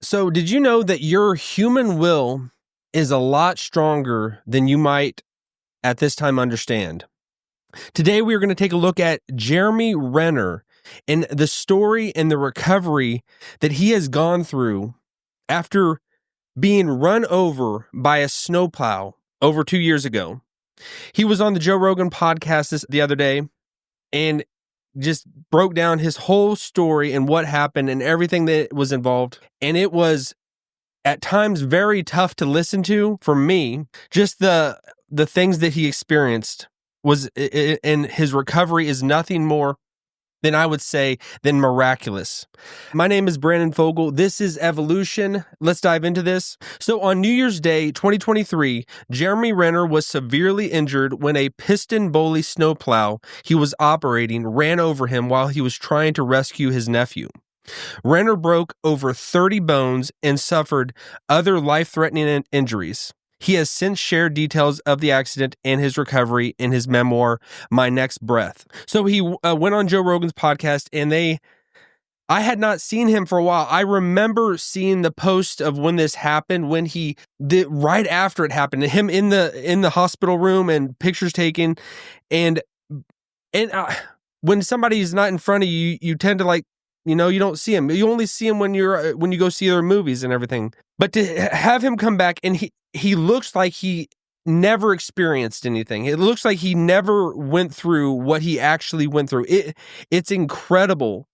So did you know that your human will is a lot stronger than you might at this time understand? Today, we are going to take a look at Jeremy Renner and the story and the recovery that he has gone through after being run over by a snowplow over 2 years ago. He was on the Joe Rogan podcast the other day and just broke down his whole story and what happened and everything that was involved. And it was at times very tough to listen to for me. Just the things that he experienced and his recovery is nothing more than, I would say, than miraculous. My name is Brandon Fogal. This is Evolution. Let's dive into this. So on New Year's Day, 2023, Jeremy Renner was severely injured when a piston bully snowplow he was operating ran over him while he was trying to rescue his nephew. Renner broke over 30 bones and suffered other life-threatening injuries. He has since shared details of the accident and his recovery in his memoir, My Next Breath. So he went on Joe Rogan's podcast, and I had not seen him for a while. I remember seeing the post of when this happened, right after it happened, him in the hospital room and pictures taken, and when somebody's not in front of you, you tend to you don't see him. You only see him when you go see other movies and everything. But to have him come back, and he looks like he never experienced anything. It looks like he never went through what he actually went through. It's incredible.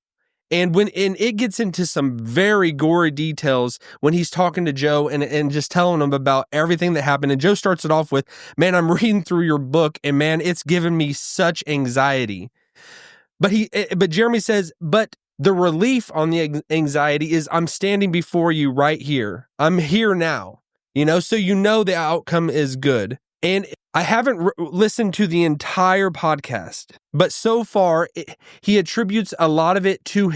And it gets into some very gory details when he's talking to Joe and just telling him about everything that happened. And Joe starts it off with, "Man, I'm reading through your book, and man, it's given me such anxiety." But Jeremy says, "But the relief on the anxiety is I'm standing before you right here. I'm here now." So the outcome is good. And I haven't listened to the entire podcast, but so far he attributes a lot of it to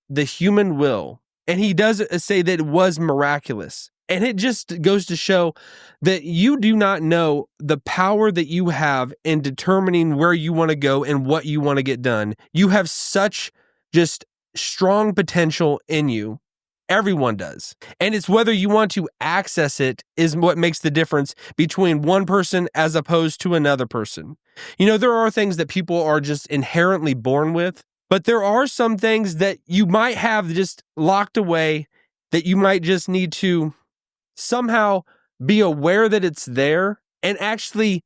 the human will. And he does say that it was miraculous. And it just goes to show that you do not know the power that you have in determining where you want to go and what you want to get done. You have such just strong potential in you. Everyone does. And it's whether you want to access it is what makes the difference between one person as opposed to another person. There are things that people are just inherently born with, but there are some things that you might have just locked away that you might just need to somehow be aware that it's there and actually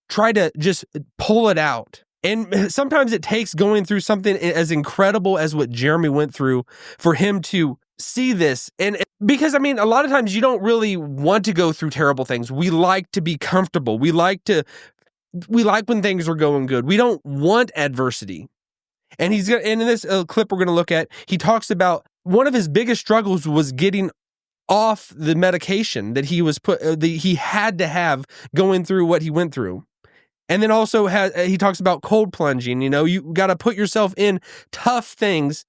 try to just pull it out. And sometimes it takes going through something as incredible as what Jeremy went through for him to see this. And because, a lot of times you don't really want to go through terrible things. We like to be comfortable. We like when things are going good. We don't want adversity. And in this clip we're going to look at, he talks about one of his biggest struggles was getting off the medication that he had to have going through what he went through. And then also he talks about cold plunging. You got to put yourself in tough things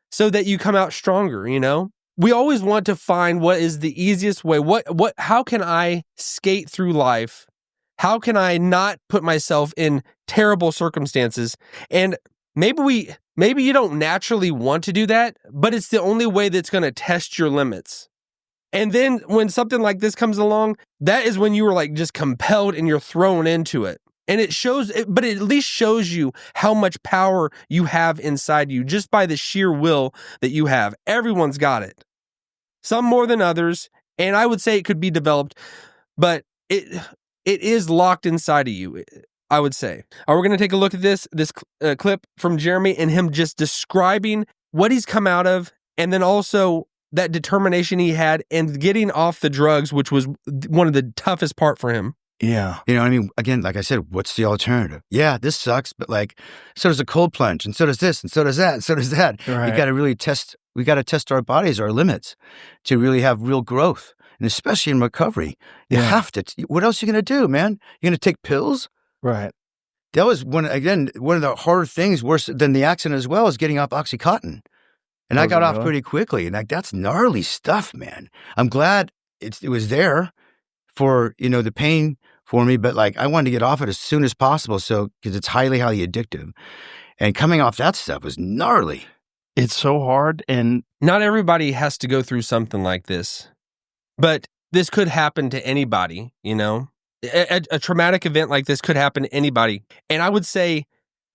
so that you come out stronger. We always want to find what is the easiest way. How can I skate through life? How can I not put myself in terrible circumstances? And maybe you don't naturally want to do that, but it's the only way that's going to test your limits. And then when something like this comes along, that is when you are just compelled and you're thrown into it. And it at least shows you how much power you have inside you just by the sheer will that you have. Everyone's got it. Some more than others. And I would say it could be developed, but it is locked inside of you, I would say. We're going to take a look at this clip from Jeremy and him just describing what he's come out of, and then also that determination he had and getting off the drugs, which was one of the toughest part for him. Yeah. Again, like I said, what's the alternative? Yeah, this sucks, but so does a cold plunge, and so does this, and so does that, and so does that. Right. We got to test our bodies, our limits, to really have real growth. And especially in recovery, you have to. What else are you going to do, man? You're going to take pills? Right. That was one of the harder things, worse than the accident as well, is getting off Oxycontin. And I got off pretty quickly. And that's gnarly stuff, man. I'm glad it was there for, the pain for me, but I wanted to get off it as soon as possible. Because it's highly, highly addictive. And coming off that stuff was gnarly. It's so hard, and not everybody has to go through something like this, but this could happen to anybody, you know? A traumatic event like this could happen to anybody. And I would say,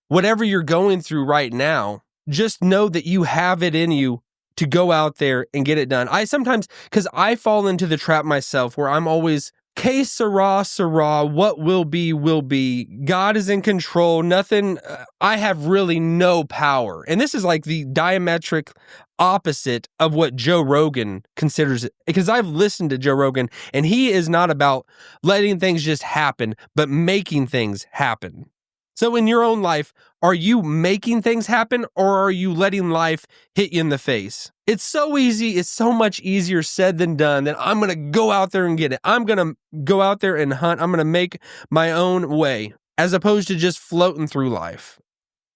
whatever you're going through right now, just know that you have it in you to go out there and get it done. I sometimes, because I fall into the trap myself where I'm always, que sera, sera, what will be, will be. God is in control. Nothing, I have really no power. And this is like the diametric opposite of what Joe Rogan considers it. Because I've listened to Joe Rogan, and he is not about letting things just happen, but making things happen. So in your own life, are you making things happen, or are you letting life hit you in the face? It's so easy. It's so much easier said than done that I'm going to go out there and get it. I'm going to go out there and hunt. I'm going to make my own way, as opposed to just floating through life.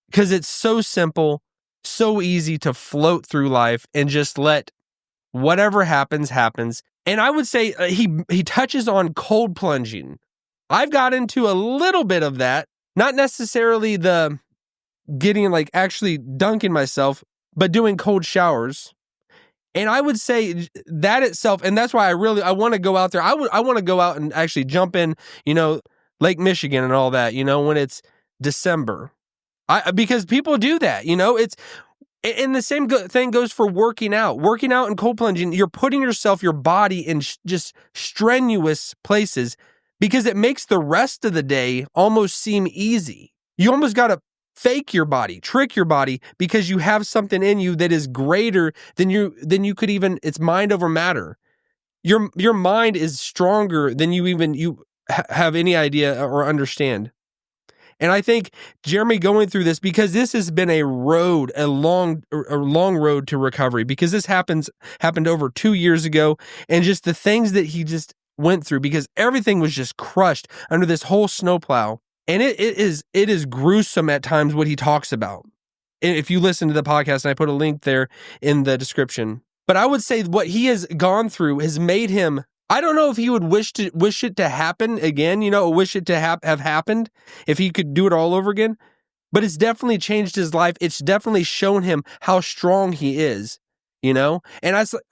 Because it's so simple, so easy to float through life and just let whatever happens, happens. And I would say he touches on cold plunging. I've got into a little bit of that. Not necessarily the getting like actually dunking myself, but doing cold showers. And I would say that itself, and that's why I want to go out there. I want to go out and actually jump in, Lake Michigan and all that, when it's December. Because people do that, and the same thing goes for working out and cold plunging. You're putting your body in just strenuous places, because it makes the rest of the day almost seem easy. You almost got to fake your body, trick your body, because you have something in you that is greater than you could even, it's mind over matter. Your mind is stronger than you have any idea or understand. And I think Jeremy going through this, because this has been a long road to recovery, because this happened over 2 years ago, and just the things that he just went through, because everything was just crushed under this whole snowplow. And it is gruesome at times what he talks about. And if you listen to the podcast, and I put a link there in the description. But I would say what he has gone through has made him, I don't know if he would wish it to happen again, wish it to have happened, if he could do it all over again. But it's definitely changed his life. It's definitely shown him how strong he is. And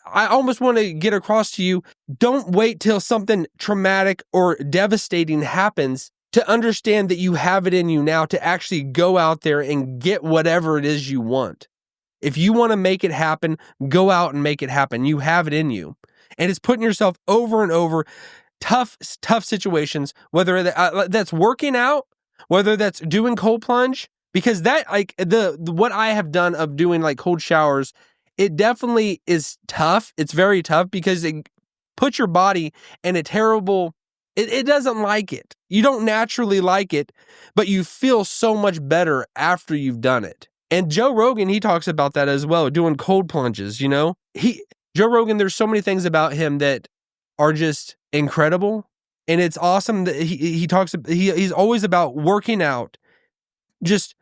I almost want to get across to you, don't wait till something traumatic or devastating happens to understand that you have it in you now to actually go out there and get whatever it is you want. If you want to make it happen, go out and make it happen. You have it in you. And it's putting yourself over and over tough situations, whether that's working out, whether that's doing cold plunge, because that, like, what I have done of doing like cold showers, it definitely is tough. It's very tough, because it puts your body in a terrible, it doesn't like it. You don't naturally like it, but you feel so much better after you've done it. And Joe Rogan, he talks about that as well, doing cold plunges, Joe Rogan, there's so many things about him that are just incredible. And it's awesome that he's always about working out, just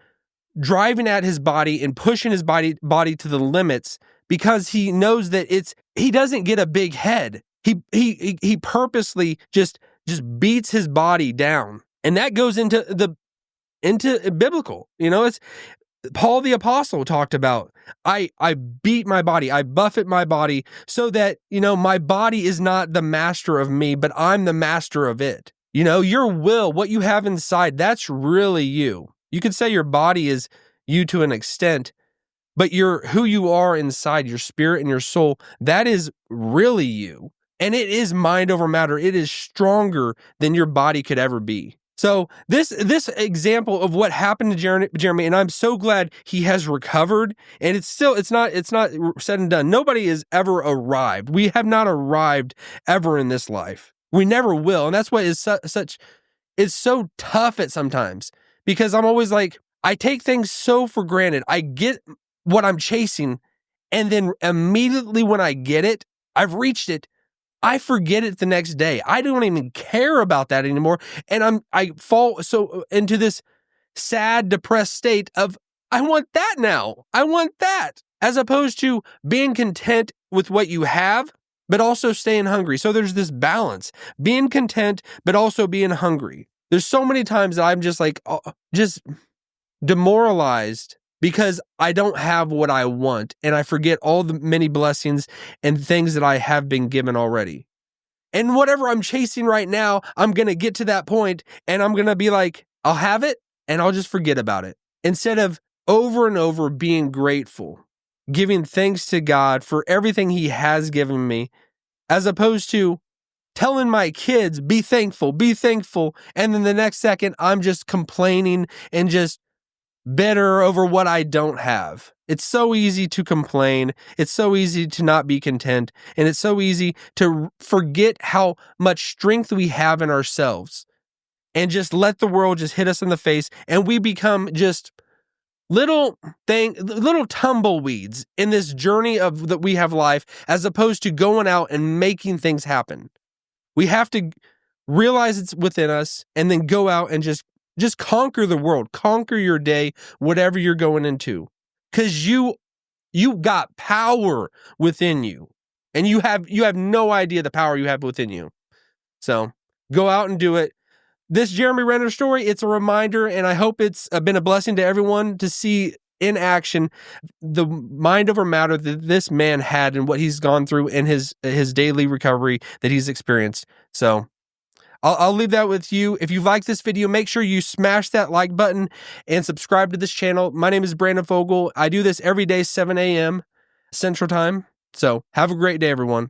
driving at his body and pushing his body to the limits, because he knows that he doesn't get a big head. He purposely just beats his body down. And that goes into biblical. It's Paul the Apostle talked about, I beat my body, I buffet my body so that, my body is not the master of me, but I'm the master of it. Your will, what you have inside, that's really you. You could say your body is you to an extent, but who you are inside, your spirit and your soul, that is really you. And it is mind over matter. It is stronger than your body could ever be. So this example of what happened to Jeremy, and I'm so glad he has recovered, and it's not said and done. Nobody has ever arrived. We have not arrived ever in this life. We never will. And that's why it's so tough at sometimes, because I'm always like, I take things so for granted. I get what I'm chasing, and then immediately when I get it, I've reached it, I forget it the next day. I don't even care about that anymore. And I fall so into this sad, depressed state of, I want that now. I want that. As opposed to being content with what you have, but also staying hungry. So there's this balance, being content, but also being hungry. There's so many times that I'm just like, just demoralized, because I don't have what I want, and I forget all the many blessings and things that I have been given already. And whatever I'm chasing right now, I'm going to get to that point and I'm going to be like, I'll have it and I'll just forget about it. Instead of over and over being grateful, giving thanks to God for everything he has given me, as opposed to telling my kids, be thankful, and then the next second, I'm just complaining and just bitter over what I don't have. It's so easy to complain. It's so easy to not be content. And it's so easy to forget how much strength we have in ourselves and just let the world just hit us in the face. And we become just little tumbleweeds in this journey of that we have life, as opposed to going out and making things happen. We have to realize it's within us and then go out and just conquer the world, conquer your day, whatever you're going into. Because you got power within you. And you have no idea the power you have within you. So go out and do it. This Jeremy Renner story, it's a reminder, and I hope it's been a blessing to everyone to see in action the mind over matter that this man had and what he's gone through in his daily recovery that he's experienced. So I'll leave that with you. If you like this video, make sure you smash that like button and subscribe to this channel. My name is Brandon Fogal. I do this every day, 7 a.m. Central Time. So have a great day, everyone.